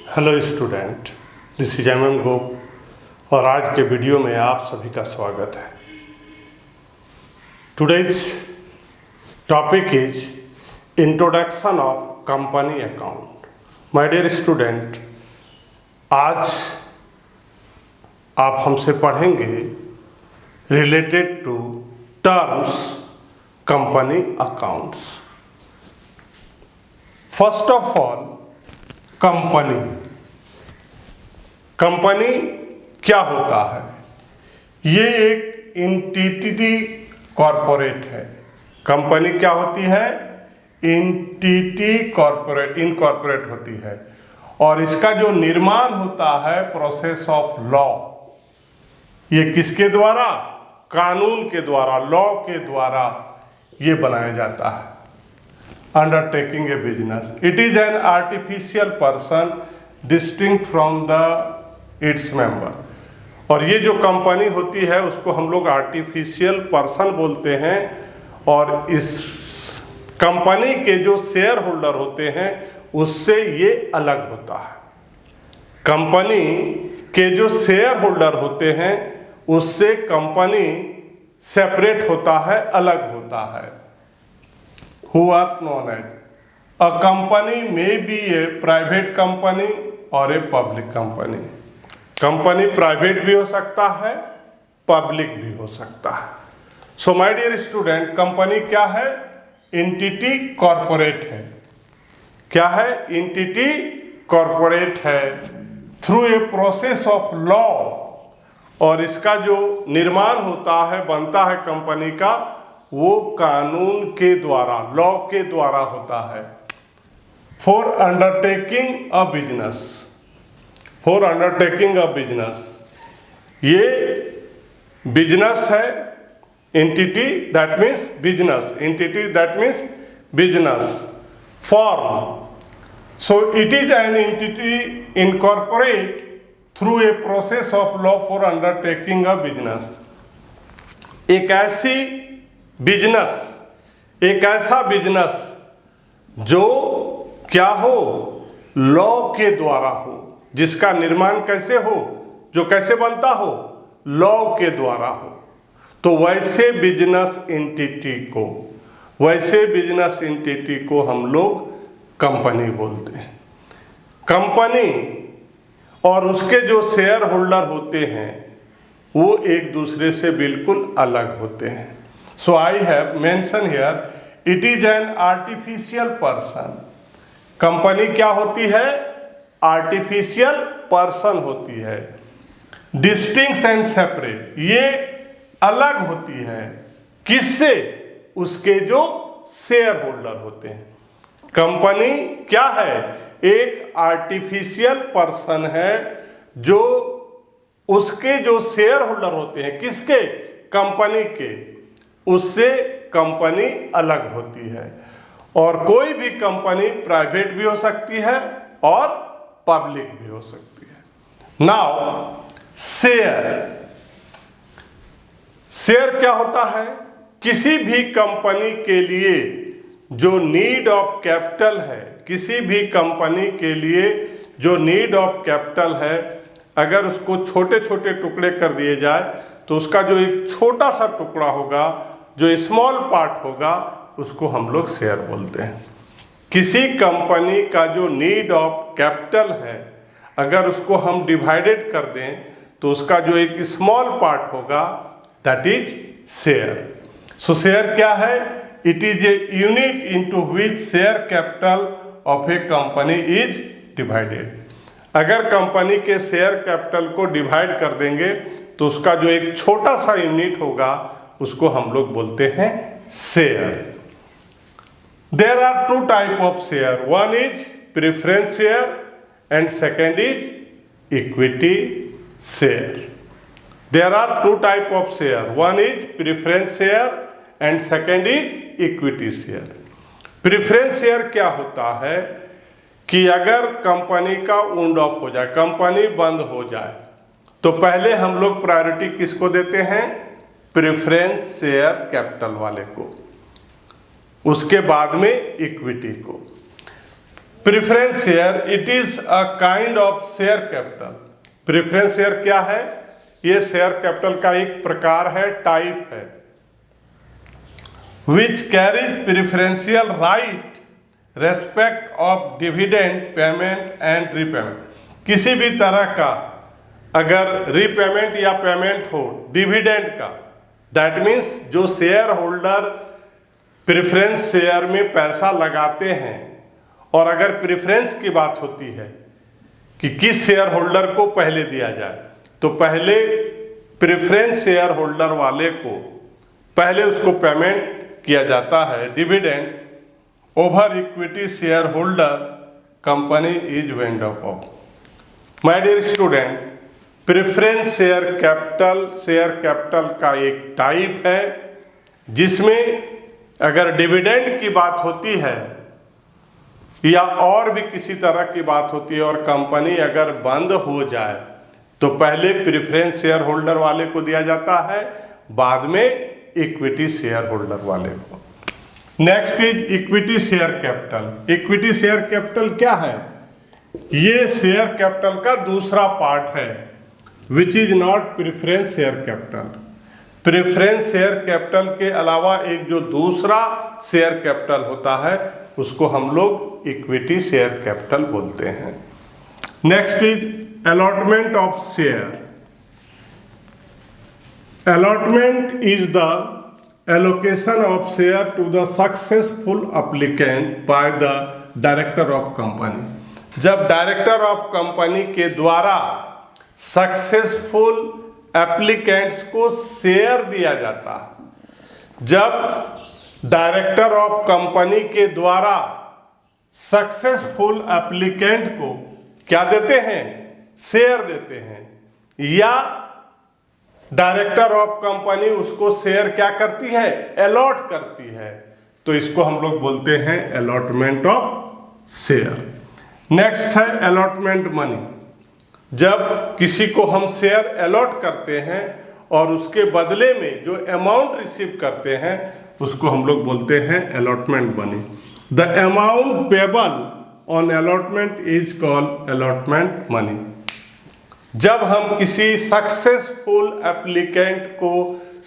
Hello student, this is M Gop और आज के वीडियो में आप सभी का स्वागत है। Today's topic is introduction of company account. My dear student, आज आप हमसे पढ़ेंगे related to terms company accounts. First of all, company क्या होता है? ये एक एंटिटी कॉरपोरेट है। कंपनी क्या होती है? एंटिटी इनकॉर्पोरेट होती है और इसका जो निर्माण होता है प्रोसेस ऑफ लॉ, ये किसके द्वारा? कानून के द्वारा, लॉ के द्वारा ये बनाया जाता है। Undertaking a business. It is an artificial person distinct from its member. और ये जो कंपनी होती है उसको हम लोग आर्टिफिशियल पर्सन बोलते हैं और इस कंपनी के जो शेयर होल्डर होते हैं उससे ये अलग होता है। कंपनी के जो शेयर होल्डर होते हैं उससे कंपनी सेपरेट होता है, अलग होता है। Who are known as a company may be a private company और a public company। Company private भी हो सकता है, पब्लिक भी हो सकता है। So my dear student, company क्या है? एंटिटी कॉरपोरेट है। क्या है? एंटिटी कॉरपोरेट है through a process of law, और इसका जो निर्माण होता है, बनता है कंपनी का, वो कानून के द्वारा, लॉ के द्वारा होता है। For undertaking a business, for undertaking a business, ये बिजनेस है। Entity that means business, entity that means business. Form, so it is an entity incorporate through a process of law for undertaking a business. एक ऐसी business, एक ऐसा business जो क्या हो? Law के द्वारा हो, जिसका निर्माण कैसे हो? जो कैसे बनता हो? लॉ के द्वारा हो। तो वैसे बिजनेस एंटिटी को हम लोग कंपनी बोलते हैं। कंपनी और उसके जो शेयर होल्डर होते हैं वो एक दूसरे से बिल्कुल अलग होते हैं। So I have mentioned here, it is an artificial person। Company क्या होती है? आर्टिफिशियल पर्सन होती है। डिस्टिंक्ट एंड सेपरेट, ये अलग होती है। किससे? उसके जो शेयर होल्डर होते हैं। कंपनी क्या है? एक आर्टिफिशियल पर्सन है जो उसके जो शेयर होल्डर होते हैं, किसके? कंपनी के, उससे कंपनी अलग होती है। और कोई भी कंपनी प्राइवेट भी हो सकती है और पब्लिक भी हो सकती है। नाउ शेयर क्या होता है? किसी भी कंपनी के लिए जो नीड ऑफ कैपिटल है, किसी भी कंपनी के लिए जो नीड ऑफ कैपिटल है, अगर उसको छोटे छोटे टुकड़े कर दिए जाए तो उसका जो एक छोटा सा टुकड़ा होगा, जो स्मॉल पार्ट होगा, उसको हम लोग शेयर बोलते हैं। किसी कंपनी का जो नीड ऑफ कैपिटल है, अगर उसको हम डिवाइडेड कर दें तो उसका जो एक स्मॉल पार्ट होगा, that is share. So share क्या है? It is a unit into which share capital of A company is divided. अगर कंपनी के शेयर कैपिटल को डिवाइड कर देंगे तो उसका जो एक छोटा सा यूनिट होगा उसको हम लोग बोलते हैं share. There are two type of share, one is preference share and second is equity share. There are two type of share, one is preference share and second is equity share. Preference share क्या होता है कि अगर company का wind up हो जाए, company बंद हो जाए, तो पहले हम लोग प्रायोरिटी किसको देते हैं? प्रेफरेंस शेयर कैपिटल वाले को, उसके बाद में इक्विटी को। Preference share it is a kind of share capital. Preference share क्या है? ये शेयर कैपिटल का एक प्रकार है, टाइप है, which carries preferential right respect of dividend payment and repayment. किसी भी तरह का अगर रीपेमेंट या पेमेंट हो डिविडेंड का, दैट मीन्स जो शेयर होल्डर प्रेफरेंस शेयर में पैसा लगाते हैं, और अगर प्रेफरेंस की बात होती है कि किस शेयर होल्डर को पहले दिया जाए, तो पहले प्रेफरेंस शेयर होल्डर वाले को पहले उसको पेमेंट किया जाता है dividend over equity share holder company is wound off. My dear student, preference share capital का एक टाइप है जिसमें अगर डिविडेंड की बात होती है या और भी किसी तरह की बात होती है और कंपनी अगर बंद हो जाए, तो पहले प्रेफरेंस शेयर होल्डर वाले को दिया जाता है, बाद में इक्विटी शेयर होल्डर वाले को। Next is equity share capital. Equity share capital क्या है? ये शेयर कैपिटल का दूसरा पार्ट है, which is not preference share capital. Preference share capital के अलावा एक जो दूसरा शेयर कैपिटल होता है उसको हम लोग इक्विटी शेयर कैपिटल बोलते हैं। Next is allotment of share. Allotment is the allocation of share to the successful applicant by the director of company. जब डायरेक्टर ऑफ कंपनी के द्वारा सक्सेसफुल एप्लीकेंट्स को शेयर दिया जाता है, जब डायरेक्टर ऑफ कंपनी के द्वारा सक्सेसफुल एप्लीकेंट को क्या देते हैं? शेयर देते हैं, या डायरेक्टर ऑफ कंपनी उसको शेयर क्या करती है? अलॉट करती है, तो इसको हम लोग बोलते हैं अलॉटमेंट ऑफ शेयर। नेक्स्ट है अलॉटमेंट मनी। जब किसी को हम शेयर अलॉट करते हैं और उसके बदले में जो अमाउंट रिसीव करते हैं उसको हम लोग बोलते हैं allotment money. The amount payable on allotment is called allotment money. जब हम किसी सक्सेसफुल एप्लीकेंट को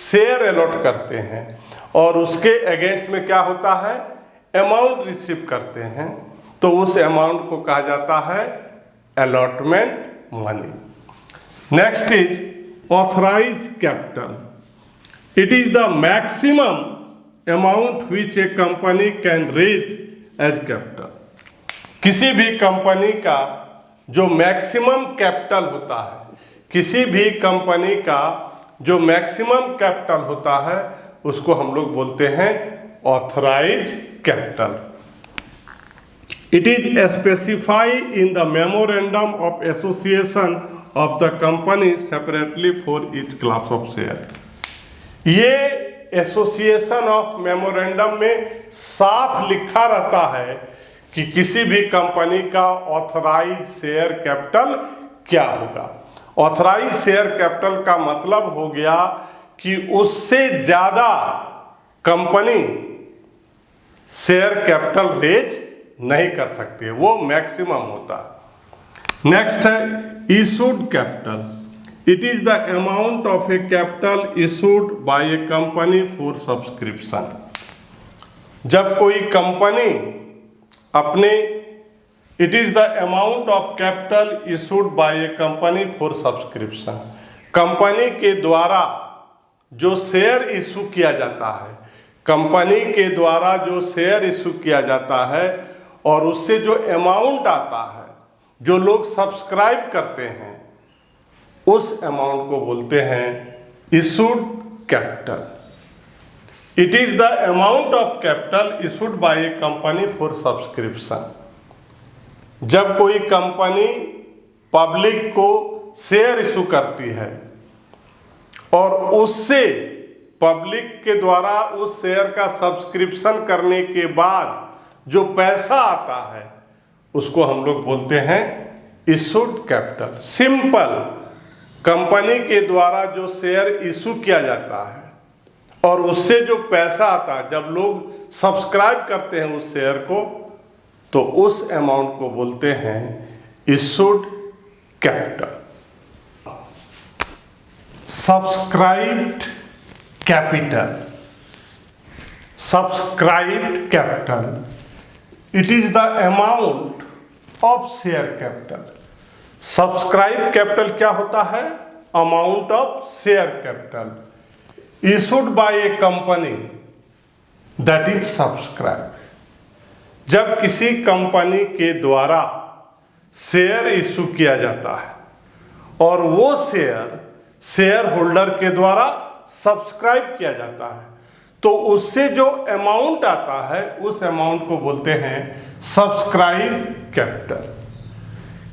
शेयर अलॉट करते हैं और उसके अगेंस्ट में क्या होता है? अमाउंट रिसीव करते हैं, तो उस अमाउंट को कहा जाता है allotment money. Next is authorize capital. It is the maximum amount which a company can raise as capital. किसी भी कंपनी का जो मैक्सिमम कैपिटल होता है, किसी भी कंपनी का जो मैक्सिमम कैपिटल होता है उसको हम लोग बोलते हैं authorize capital. It is specified in the memorandum of association of the company separately for each class of share। ये एसोसिएशन ऑफ मेमोरेंडम में साफ लिखा रहता है कि किसी भी कंपनी का ऑथराइज शेयर कैपिटल क्या होगा। ऑथराइज शेयर कैपिटल का मतलब हो गया कि उससे ज्यादा कंपनी शेयर कैपिटल रेज नहीं कर सकती, वो मैक्सिमम होता है। नेक्स्ट है issued capital. It is the amount of A capital issued by A company for subscription. जब कोई कंपनी अपने it is the amount of capital issued by A company for subscription. Company के द्वारा जो share issue किया जाता है, company के द्वारा जो शेयर इशू किया जाता है और उससे जो अमाउंट आता है, जो लोग सब्सक्राइब करते हैं, उस अमाउंट को बोलते हैं issued capital. It is the amount of capital issued by A company for subscription. जब कोई कंपनी पब्लिक को शेयर इशू करती है और उससे पब्लिक के द्वारा उस शेयर का सब्सक्रिप्शन करने के बाद जो पैसा आता है उसको हम लोग बोलते हैं इशूड कैपिटल। सिंपल, कंपनी के द्वारा जो शेयर इशू किया जाता है और उससे जो पैसा आता है, जब लोग सब्सक्राइब करते हैं उस शेयर को, तो उस अमाउंट को बोलते हैं issued capital. Subscribed capital, subscribed capital, it is the amount of share capital. Subscribe capital क्या होता है? Amount of share capital issued by A company that is subscribe. जब किसी कंपनी के द्वारा शेयर इशू किया जाता है और वो शेयर होल्डर के द्वारा सब्सक्राइब किया जाता है, तो उससे जो अमाउंट आता है उस अमाउंट को बोलते हैं सब्सक्राइब कैपिटल।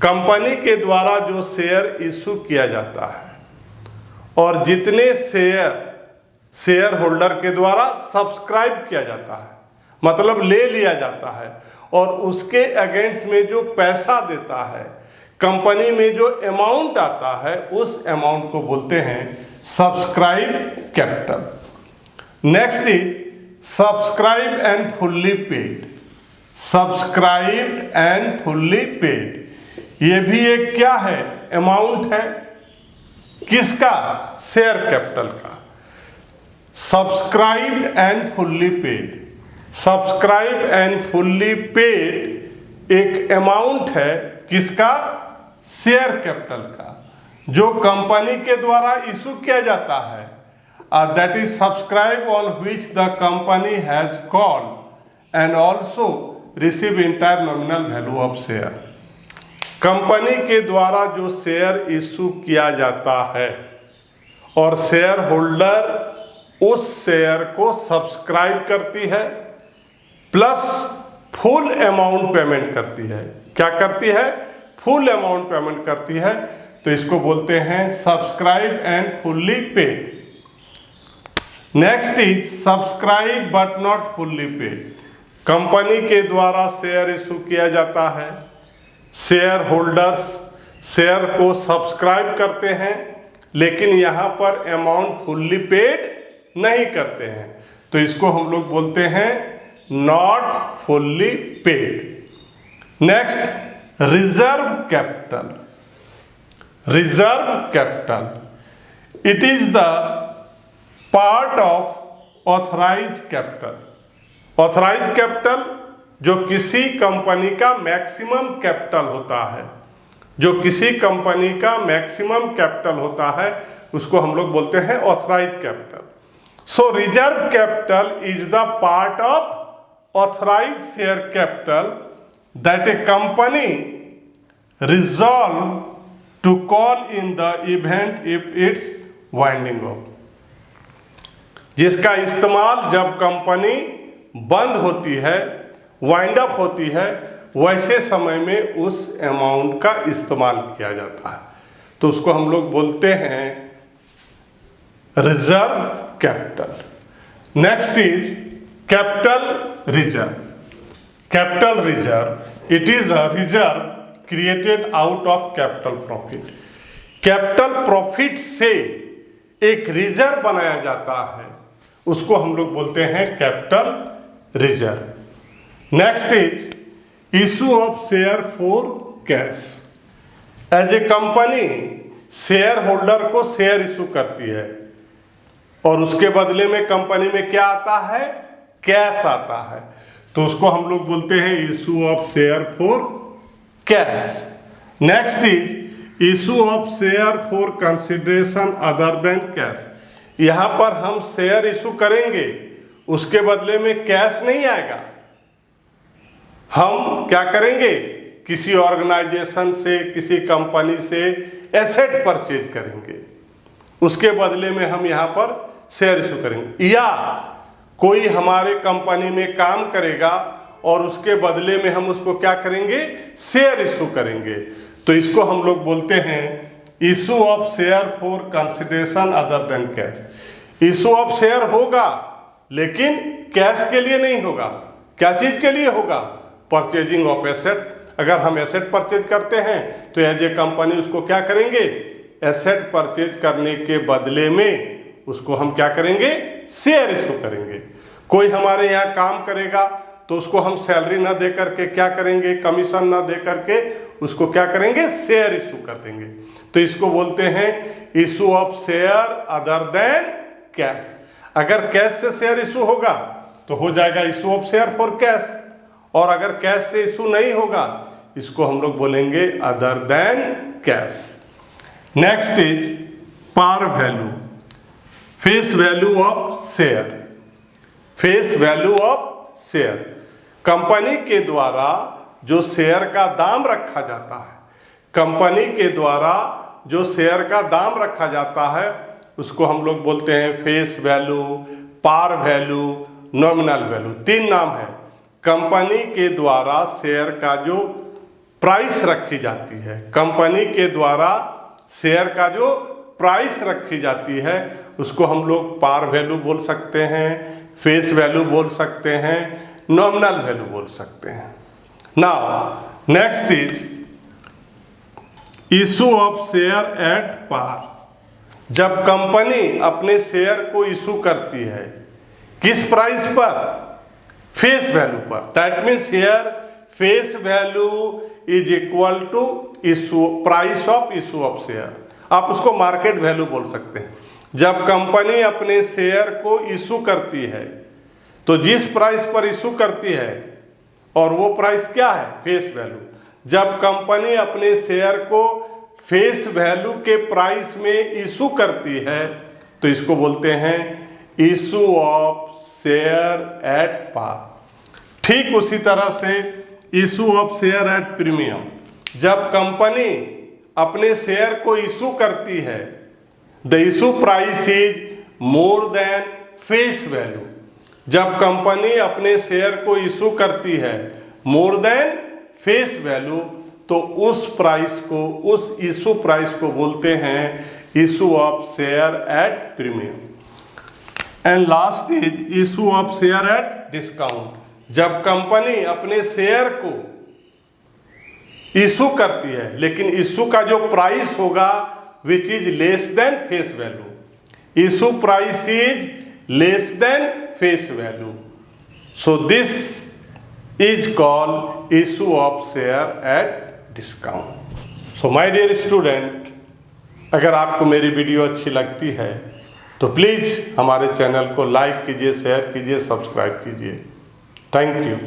कंपनी के द्वारा जो शेयर इशू किया जाता है और जितने शेयर होल्डर के द्वारा सब्सक्राइब किया जाता है, मतलब ले लिया जाता है, और उसके अगेंस्ट में जो पैसा देता है, कंपनी में जो अमाउंट आता है, उस अमाउंट को बोलते हैं subscribe capital. Next is subscribe and fully paid. Subscribed and fully paid, ये भी एक क्या है? अमाउंट है। किसका? शेयर कैपिटल का। Subscribed and fully paid, subscribe and fully paid एक अमाउंट है। किसका? शेयर कैपिटल का, जो कंपनी के द्वारा इशू किया जाता है, that is subscribe on which the company has called and also receive entire nominal value of share. Company के द्वारा जो शेयर इशू किया जाता है और शेयर होल्डर उस शेयर को सब्सक्राइब करती है प्लस फुल अमाउंट पेमेंट करती है। क्या करती है? फुल अमाउंट पेमेंट करती है, तो इसको बोलते हैं subscribe and fully paid. Next is subscribe but not fully paid. Company के द्वारा शेयर इशू किया जाता है, शेयर होल्डर्स शेयर को सब्सक्राइब करते हैं, लेकिन यहां पर अमाउंट फुल्ली पेड नहीं करते हैं, तो इसको हम लोग बोलते हैं not fully paid. Next reserve capital. Reserve capital, it is the part of authorize capital. Authorize capital जो किसी कंपनी का मैक्सिमम कैपिटल होता है, जो किसी कंपनी का मैक्सिमम कैपिटल होता है, उसको हम लोग बोलते हैं authorize capital. So reserve capital is the part of authorize share capital that a company resolve to call in the event if its winding up. जिसका इस्तेमाल जब कंपनी बंद होती है, वाइंड अप होती है, वैसे समय में उस अमाउंट का इस्तेमाल किया जाता है, तो उसको हम लोग बोलते हैं reserve capital. Next is capital reserve. Capital reserve, it is a reserve created out of capital profit. Capital profit से एक रिजर्व बनाया जाता है, उसको हम लोग बोलते हैं capital reserve. Next is issue of share for cash. As a company share holder को शेयर इशू करती है और उसके बदले में कंपनी में क्या आता है? कैश आता है, तो उसको हम लोग बोलते हैं issue of share for cash. Next is issue of share for consideration other than cash. यहां पर हम शेयर इशू करेंगे, उसके बदले में कैश नहीं आएगा। हम क्या करेंगे? किसी ऑर्गेनाइजेशन से, किसी कंपनी से एसेट परचेज करेंगे, उसके बदले में हम यहां पर शेयर इशू करेंगे। या कोई हमारे कंपनी में काम करेगा और उसके बदले में हम उसको क्या करेंगे? शेयर इशू करेंगे, तो इसको हम लोग बोलते हैं issue of share for consideration other than cash. Issue of share होगा लेकिन कैश के लिए नहीं होगा। क्या चीज के लिए होगा? Purchasing of asset. अगर हम एसेट परचेज करते हैं तो एज ए कंपनी उसको क्या करेंगे? एसेट परचेज करने के बदले में उसको हम क्या करेंगे? शेयर इशू करेंगे। कोई हमारे यहाँ काम करेगा तो उसको हम सैलरी ना दे करके क्या करेंगे, कमीशन ना दे करके उसको क्या करेंगे, शेयर इशू कर देंगे। तो इसको बोलते हैं issue of share other than cash. अगर कैश से शेयर इशू होगा तो हो जाएगा issue of share for cash, और अगर कैश से इशू नहीं होगा इसको हम लोग बोलेंगे other than cash. Next is par value, face value of share. Face value of share, company के द्वारा जो शेयर का दाम रखा जाता है, कंपनी के द्वारा जो शेयर का दाम रखा जाता है उसको हम लोग बोलते हैं face value, par value, nominal value. तीन नाम है। कंपनी के द्वारा शेयर का जो प्राइस रखी जाती है, कंपनी के द्वारा शेयर का जो प्राइस रखी जाती है उसको हम लोग पार वैल्यू बोल सकते हैं, फेस वैल्यू बोल सकते हैं, नॉमिनल वैल्यू बोल सकते हैं। Now next is issue of share at par. जब कंपनी अपने शेयर को इशू करती है किस प्राइस पर, फेस वैल्यू पर। That means here face value is equal to issue price of issue of share. आप उसको मार्केट वैल्यू बोल सकते हैं। जब कंपनी अपने शेयर को इशू करती है तो जिस प्राइस पर इशू करती है और वो प्राइस क्या है, फेस वैल्यू। जब कंपनी अपने शेयर को फेस वैल्यू के प्राइस में इशू करती है तो इसको बोलते हैं issue of share at par. ठीक उसी तरह से issue of share at premium. जब कंपनी अपने शेयर को इशू करती है the issue price is more than face value. जब कंपनी अपने शेयर को इशू करती है मोर देन फेस वैल्यू तो उस प्राइस को, उस इशू प्राइस को बोलते हैं issue of share at premium. And last is issue of share at discount. जब कंपनी अपने शेयर को इशू करती है लेकिन इशू का जो प्राइस होगा which is less than face value, issue price is less than face value, so this is called issue of share at discount. So my dear student, अगर आपको मेरी वीडियो अच्छी लगती है तो प्लीज़ हमारे चैनल को लाइक कीजिए, शेयर कीजिए, सब्सक्राइब कीजिए। Thank you.